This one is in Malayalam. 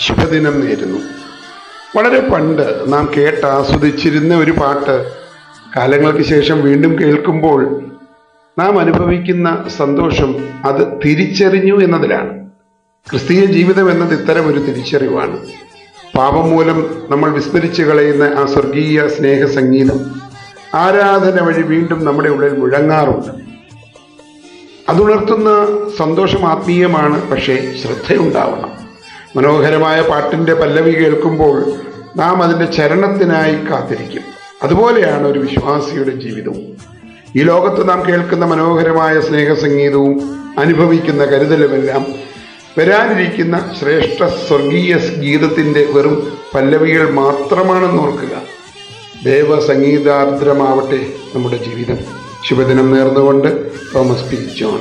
ശുഭദിനം നേരുന്നു. വളരെ പണ്ട് നാം ആസ്വദിച്ചിരുന്ന ഒരു പാട്ട് കാലങ്ങൾക്ക് ശേഷം വീണ്ടും കേൾക്കുമ്പോൾ നാം അനുഭവിക്കുന്ന സന്തോഷം അത് തിരിച്ചറിഞ്ഞു എന്നതിലാണ്. ക്രിസ്തീയ ജീവിതം എന്നത് ഇത്തരം ഒരു തിരിച്ചറിവാണ്. പാപം മൂലം നമ്മൾ വിസ്മരിച്ചു കളയുന്ന ആ സ്വർഗീയ സ്നേഹ സംഗീതം ആരാധന വഴി വീണ്ടും നമ്മുടെ ഉള്ളിൽ മുഴങ്ങാറുണ്ട്. അതുണർത്തുന്ന സന്തോഷം ആത്മീയമാണ്, പക്ഷേ ശ്രദ്ധയുണ്ടാവണം. മനോഹരമായ പാട്ടിൻ്റെ പല്ലവി കേൾക്കുമ്പോൾ നാം അതിൻ്റെ ചരണത്തിനായി കാത്തിരിക്കും. അതുപോലെയാണ് ഒരു വിശ്വാസിയുടെ ജീവിതവും. ഈ ലോകത്ത് നാം കേൾക്കുന്ന മനോഹരമായ സ്നേഹസംഗീതവും അനുഭവിക്കുന്ന കരുതലുമെല്ലാം വരാനിരിക്കുന്ന ശ്രേഷ്ഠ സ്വർഗീയ ഗീതത്തിൻ്റെ വെറും പല്ലവികൾ മാത്രമാണെന്ന് ഓർക്കുക. ദേവസംഗീതാർദ്രമാവട്ടെ നമ്മുടെ ജീവിതം. ശുഭദിനം നേർന്നുകൊണ്ട് തോമസ് പി ജോൺ.